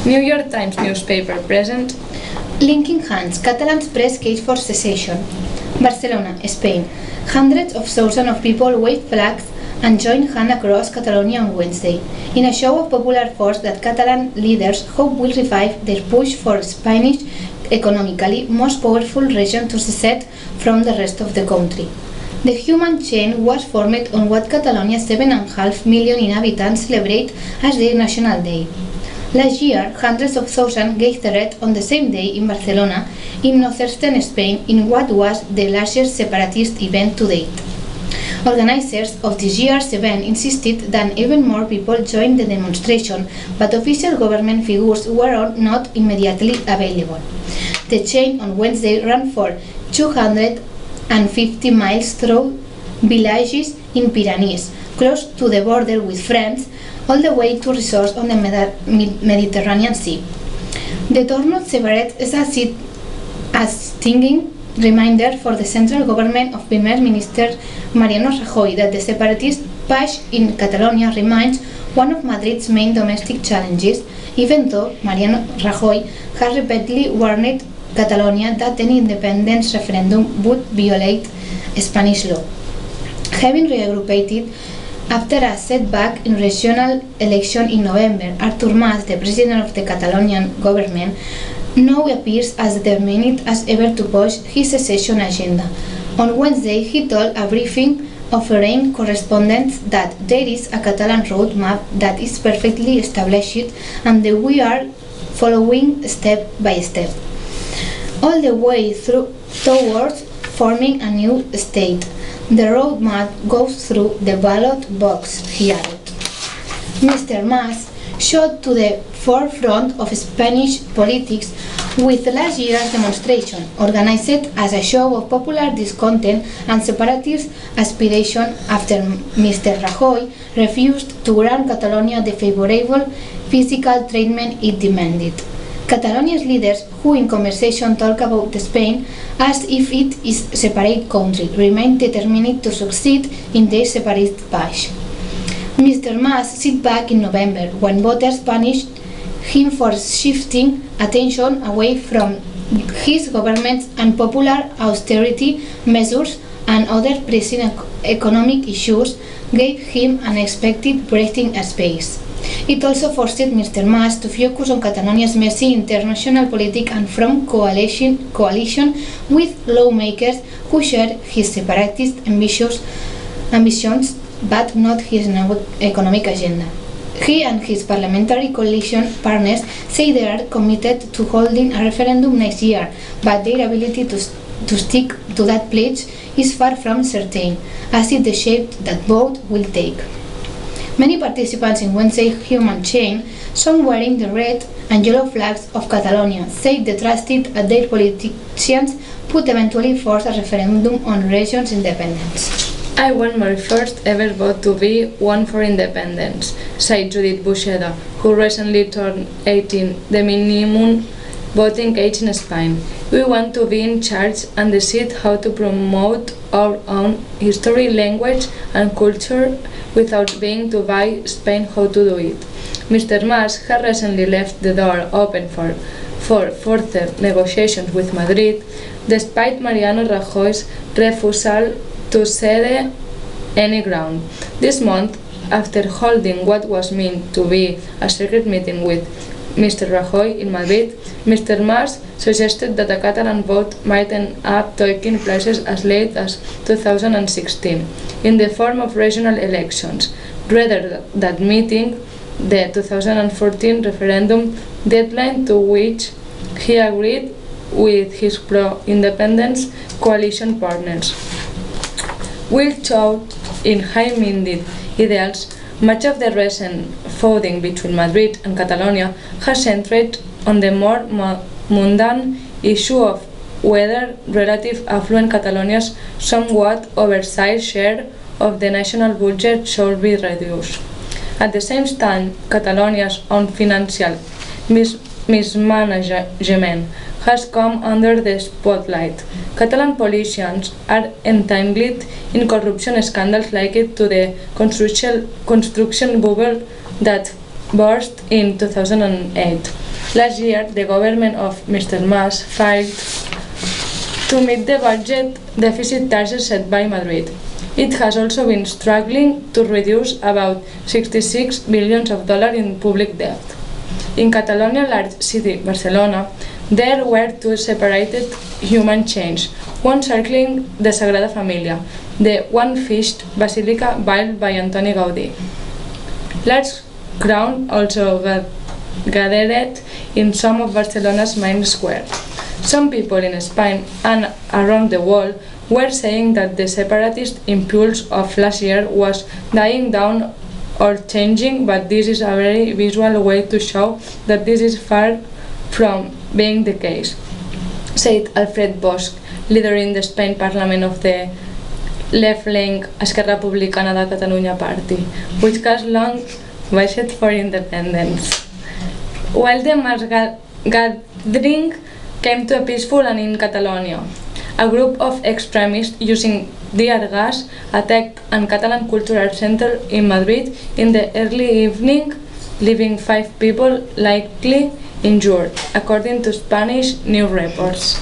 New York Times newspaper present. Linking hands, Catalans press case for secession. Barcelona, Spain. Hundreds of thousands of people waved flags and joined hands across Catalonia on Wednesday, in a show of popular force that Catalan leaders hope will revive their push for Spanish economically most powerful region to secede from the rest of the country. The human chain was formed on what Catalonia's 7.5 million inhabitants celebrate as their National Day. Last year, hundreds of thousands gathered on the same day in Barcelona, in northeastern Spain, in what was the largest separatist event to date. Organizers of this year's event insisted that even more people joined the demonstration, but official government figures were not immediately available. The chain on Wednesday ran for 250 miles through villages in Pyrenees, close to the border with France, all the way to resorts on the Mediterranean Sea. The turnout served as a stinging reminder for the central government of Primer Minister Mariano Rajoy that the separatist push in Catalonia remains one of Madrid's main domestic challenges, even though Mariano Rajoy has repeatedly warned Catalonia that any independence referendum would violate Spanish law. Having reagrupated after a setback in regional election in November, Artur Mas, the president of the Catalonian government, now appears as determined as ever to push his secession agenda. On Wednesday, he told a briefing of foreign correspondents that there is a Catalan roadmap that is perfectly established and that we are following step by step, all the way towards forming a new state. The roadmap goes through the ballot box, he added. Mr. Mas shot to the forefront of Spanish politics with last year's demonstration, organized as a show of popular discontent and separatist aspiration after Mr. Rajoy refused to grant Catalonia the favorable physical treatment it demanded. Catalonia's leaders, who in conversation talk about Spain as if it is a separate country, remain determined to succeed in their separatist push. Mr. Mas sit back in November, when voters punished him for shifting attention away from his government's unpopular austerity measures and other pressing economic issues, gave him unexpected breathing space. It also forced Mr. Mas to focus on Catalonia's messy international politics and from coalition with lawmakers who share his separatist ambitions but not his economic agenda. He and his parliamentary coalition partners say they are committed to holding a referendum next year, but their ability to stick to that pledge is far from certain, as is the shape that vote will take. Many participants in Wednesday's human chain, some wearing the red and yellow flags of Catalonia, say they trusted that their politicians would eventually force a referendum on region's independence. I want my first ever vote to be one for independence, said Judith Buxeda, who recently turned 18, the minimum voting age in Spain. We want to be in charge and decide how to promote our own history, language and culture without being to buy Spain how to do it. Mr. Mas has recently left the door open for further negotiations with Madrid, despite Mariano Rajoy's refusal to cede any ground. This month, after holding what was meant to be a secret meeting with Mr. Rajoy in Madrid, Mr. Mas suggested that a Catalan vote might end up taking places as late as 2016, in the form of regional elections, rather than meeting the 2014 referendum deadline, to which he agreed with his pro-independence coalition partners. While taught in high-minded ideals, much of the recent voting between Madrid and Catalonia has centered on the more mundane issue of whether relative affluent Catalonia's somewhat oversized share of the national budget should be reduced. At the same time, Catalonia's own financial mismanagement has come under the spotlight. Catalan politicians are entangled in corruption scandals like to the construction bubble that burst in 2008. Last year, the government of Mr. Mas failed to meet the budget deficit target set by Madrid. It has also been struggling to reduce about 66 billions of dollars in public debt. In Catalonia, large city Barcelona, there were two separated human chains, one circling the Sagrada Familia, the one-fished basilica built by Antoni Gaudí. Large crowd also gathered in some of Barcelona's main square. Some people in Spain and around the world were saying that the separatist impulse of last year was dying down or changing, but this is a very visual way to show that this is far from being the case, said Alfred Bosch, leader in the Spain Parliament of the left-wing Esquerra Republicana de Catalunya party, which has long wished for independence. While the mass gathering came to a peaceful end in Catalonia, a group of extremists using tear gas attacked a Catalan cultural center in Madrid in the early evening, leaving 5 people likely injured, according to Spanish news reports.